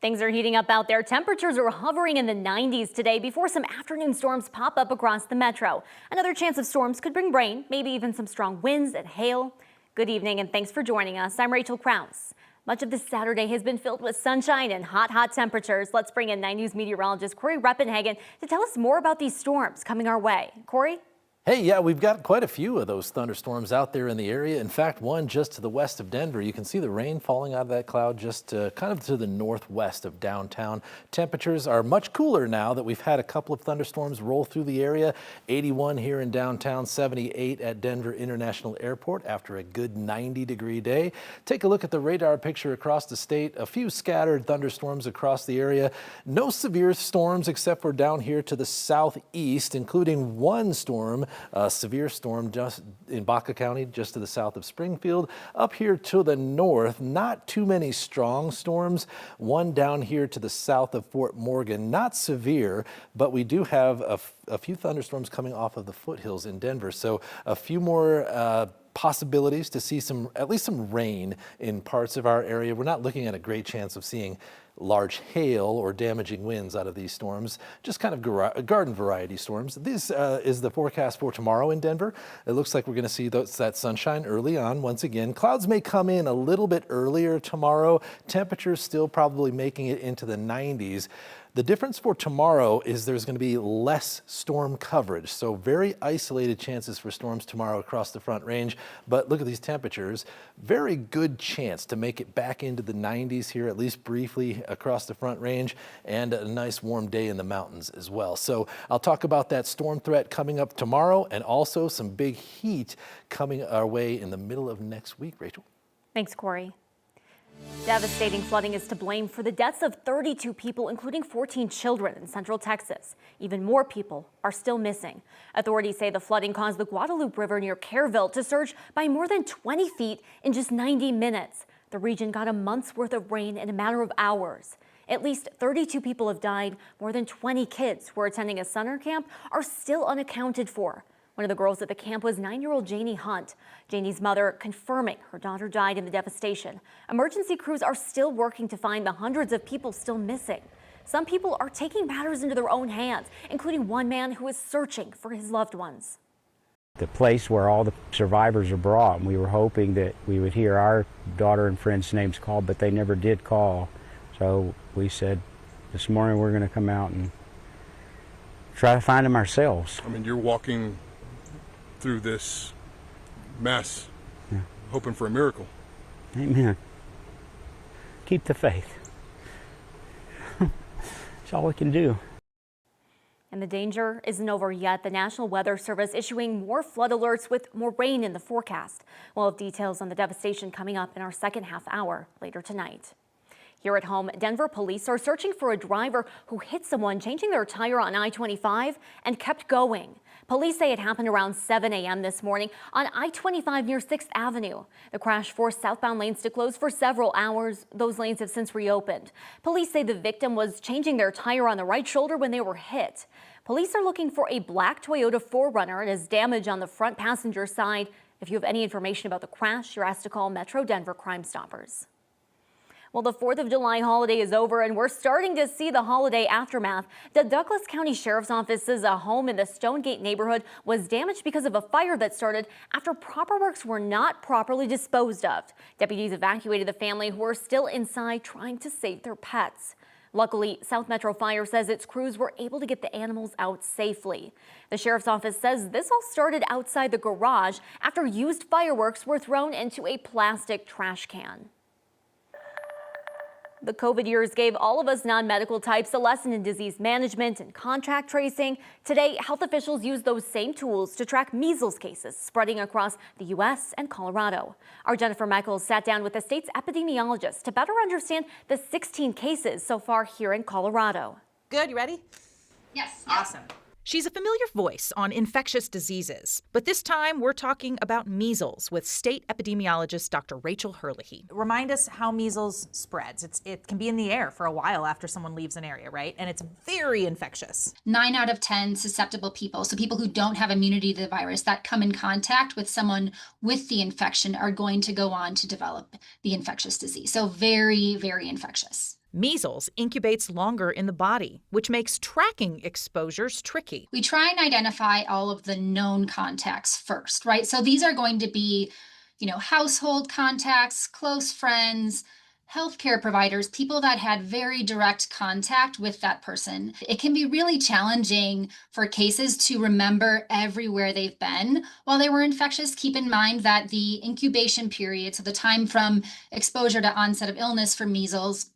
Things are heating up out there. Temperatures are hovering in the 90s today before some afternoon storms pop up across the metro. Another chance of storms could bring rain, maybe even some strong winds and hail. Good evening and thanks for joining us. I'm Rachel Krause. Much of this Saturday has been filled with sunshine and hot temperatures. Let's bring in 9 News meteorologist Corey Reppenhagen to tell us more about these storms coming our way. Corey? Hey, yeah, we've got quite a few of those thunderstorms out there in the area. In fact, one just to the west of Denver. You can see the rain falling out of that cloud just kind of to the northwest of downtown. Temperatures are much cooler now that we've had a couple of thunderstorms roll through the area. 81 here in downtown, 78 at Denver International Airport after a good 90-degree day. Take a look at the radar picture across the state. A few scattered thunderstorms across the area. No severe storms except for down here to the southeast, including one storm. A severe storm just in Baca County, just to the south of Springfield. Up here to the north, not too many strong storms. One down here to the south of Fort Morgan, not severe, but we do have a few thunderstorms coming off of the foothills in Denver. So a few more possibilities to see at least some rain in parts of our area. We're not looking at a great chance of seeing large hail or damaging winds out of these storms, just kind of garden variety storms. This is the forecast for tomorrow in Denver. It looks like we're going to see that sunshine early on once again. Clouds may come in a little bit earlier tomorrow. Temperatures still probably making it into the 90s. The difference for tomorrow is there's going to be less storm coverage, so very isolated chances for storms tomorrow across the Front Range. But look at these temperatures. Very good chance to make it back into the 90s here, at least briefly across the Front Range, and a nice warm day in the mountains as well. So I'll talk about that storm threat coming up tomorrow and also some big heat coming our way in the middle of next week. Rachel? Thanks, Corey. Devastating flooding is to blame for the deaths of 32 people, including 14 children in central Texas. Even more people are still missing. Authorities say the flooding caused the Guadalupe River near Kerrville to surge by more than 20 feet in just 90 minutes. The region got a month's worth of rain in a matter of hours. At least 32 people have died. More than 20 kids who are attending a summer camp are still unaccounted for. One of the girls at the camp was 9-year-old Janie Hunt. Janie's mother confirming her daughter died in the devastation. Emergency crews are still working to find the hundreds of people still missing. Some people are taking matters into their own hands, including one man who is searching for his loved ones. The place where all the survivors are brought, and we were hoping that we would hear our daughter and friends' names called, but they never did call. So we said, this morning we're going to come out and try to find them ourselves. I mean, you're walking through this mess, yeah, hoping for a miracle. Amen. Keep the faith. That's all we can do. And the danger isn't over yet. The National Weather Service issuing more flood alerts with more rain in the forecast. We'll have details on the devastation coming up in our second half hour later tonight. Here at home, Denver police are searching for a driver who hit someone changing their tire on I-25 and kept going. Police say it happened around 7 a.m. this morning on I-25 near 6th Avenue. The crash forced southbound lanes to close for several hours. Those lanes have since reopened. Police say the victim was changing their tire on the right shoulder when they were hit. Police are looking for a black Toyota 4Runner. It has damage on the front passenger side. If you have any information about the crash, you're asked to call Metro Denver Crime Stoppers. Well, the 4th of July holiday is over and we're starting to see the holiday aftermath. The Douglas County Sheriff's Office says a home in the Stonegate neighborhood was damaged because of a fire that started after proper works were not properly disposed of. Deputies evacuated the family who were still inside trying to save their pets. Luckily, South Metro Fire says its crews were able to get the animals out safely. The Sheriff's Office says this all started outside the garage after used fireworks were thrown into a plastic trash can. The COVID years gave all of us non-medical types a lesson in disease management and contact tracing. Today, health officials use those same tools to track measles cases spreading across the U.S. and Colorado. Our Jennifer Michaels sat down with the state's epidemiologist to better understand the 16 cases so far here in Colorado. Good, you ready? Yes. Awesome. She's a familiar voice on infectious diseases, but this time we're talking about measles with state epidemiologist Dr. Rachel Herlihy. Remind us how measles spreads. It can be in the air for a while after someone leaves an area, right? And it's very infectious. 9 out of 10 susceptible people, so people who don't have immunity to the virus that come in contact with someone with the infection are going to go on to develop the infectious disease. So very, very infectious. Measles incubates longer in the body, which makes tracking exposures tricky. We try and identify all of the known contacts first, right? So these are going to be, household contacts, close friends, healthcare providers, people that had very direct contact with that person. It can be really challenging for cases to remember everywhere they've been while they were infectious. Keep in mind that the incubation period, so the time from exposure to onset of illness for measles,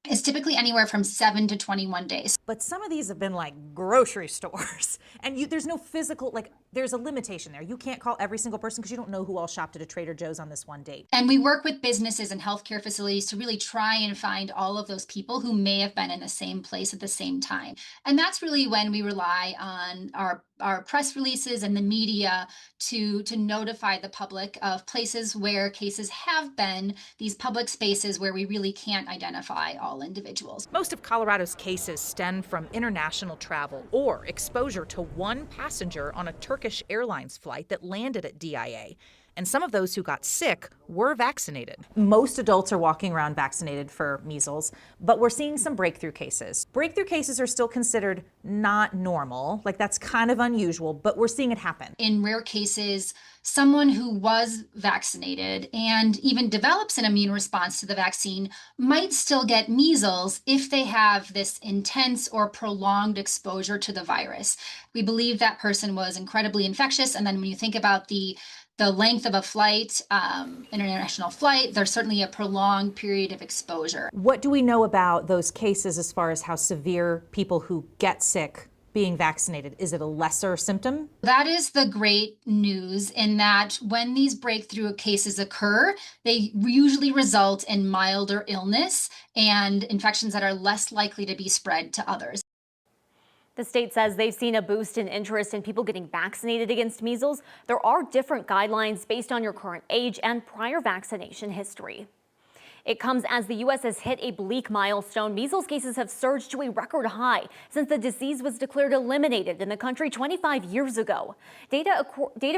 is typically anywhere from 7 to 21 days. But some of these have been like grocery stores, and there's no physical, there's a limitation there. You can't call every single person because you don't know who all shopped at a Trader Joe's on this one date. And we work with businesses and healthcare facilities to really try and find all of those people who may have been in the same place at the same time. And that's really when we rely on our press releases and the media to notify the public of places where cases have been, these public spaces where we really can't identify all individuals. Most of Colorado's cases stem from international travel or exposure to one passenger on a Turkish Airlines flight that landed at DIA. And some of those who got sick were vaccinated. Most adults are walking around vaccinated for measles, but we're seeing some breakthrough cases. Breakthrough cases are still considered not normal, that's kind of unusual, but we're seeing it happen. In rare cases, someone who was vaccinated and even develops an immune response to the vaccine might still get measles if they have this intense or prolonged exposure to the virus. We believe that person was incredibly infectious, and then when you think about the length of a flight, international flight, there's certainly a prolonged period of exposure. What do we know about those cases as far as how severe people who get sick being vaccinated? Is it a lesser symptom? That is the great news, in that when these breakthrough cases occur, they usually result in milder illness and infections that are less likely to be spread to others. The state says they've seen a boost in interest in people getting vaccinated against measles. There are different guidelines based on your current age and prior vaccination history. It comes as the U.S. has hit a bleak milestone. Measles cases have surged to a record high since the disease was declared eliminated in the country 25 years ago. Data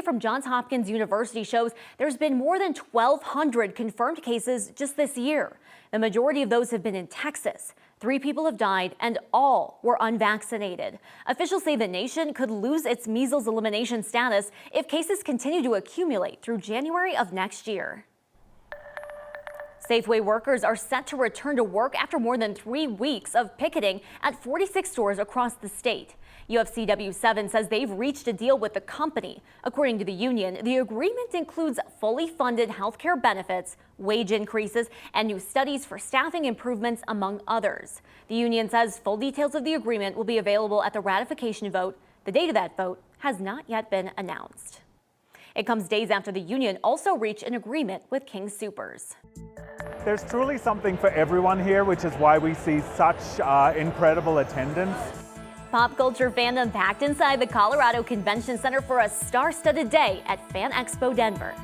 from Johns Hopkins University shows there's been more than 1,200 confirmed cases just this year. The majority of those have been in Texas. 3 people have died, and all were unvaccinated. Officials say the nation could lose its measles elimination status if cases continue to accumulate through January of next year. Safeway workers are set to return to work after more than 3 weeks of picketing at 46 stores across the state. UFCW7 says they've reached a deal with the company. According to the union, the agreement includes fully funded health care benefits, wage increases, and new studies for staffing improvements, among others. The union says full details of the agreement will be available at the ratification vote. The date of that vote has not yet been announced. It comes days after the union also reached an agreement with King Soopers. There's truly something for everyone here, which is why we see such incredible attendance. Pop culture fandom packed inside the Colorado Convention Center for a star-studded day at Fan Expo Denver.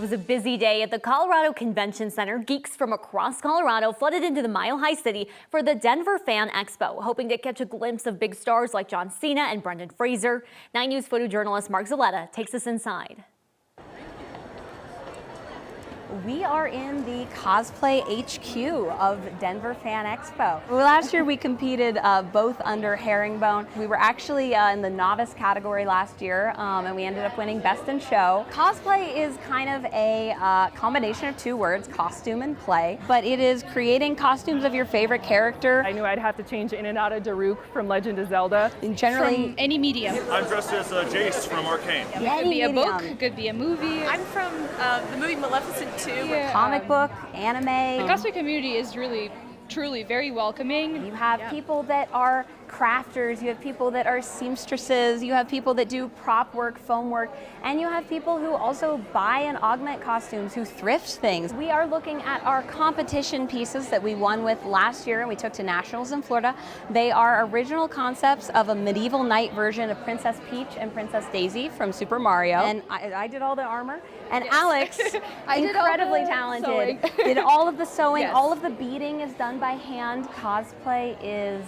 was a busy day at the Colorado Convention Center. Geeks from across Colorado flooded into the Mile High City for the Denver Fan Expo, hoping to catch a glimpse of big stars like John Cena and Brendan Fraser. 9 News photojournalist Mark Zaletta takes us inside. We are in the cosplay HQ of Denver Fan Expo. Last year we competed both under Herringbone. We were actually in the novice category last year and we ended up winning Best in Show. Cosplay is kind of a combination of two words, costume and play, but it is creating costumes of your favorite character. I knew I'd have to change in and out of Daruk from Legend of Zelda. And generally, from any medium. I'm dressed as Jace from Arcane. It could be a book, it could be a movie. I'm from the movie Maleficent 2. Yeah. Comic book, anime. The cosplay community is really, truly very welcoming. You have people that are crafters, you have people that are seamstresses, you have people that do prop work, foam work, and you have people who also buy and augment costumes, who thrift things. We are looking at our competition pieces that we won with last year and we took to nationals in Florida. They are original concepts of a medieval knight version of Princess Peach and Princess Daisy from Super Mario. And I did all the armor. And yes. Alex, incredibly talented, did all of the sewing, yes. All of the beading is done by hand. Cosplay is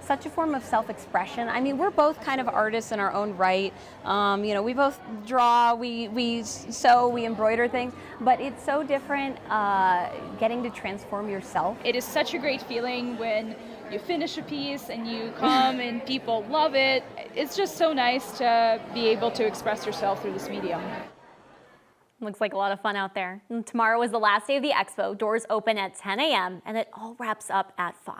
such a form of self-expression. I mean, we're both kind of artists in our own right. You know, we both draw, we sew, we embroider things, but it's so different getting to transform yourself. It is such a great feeling when you finish a piece and you come and people love it. It's just so nice to be able to express yourself through this medium. Looks like a lot of fun out there. And tomorrow is the last day of the expo. Doors open at 10 a.m. and it all wraps up at 5.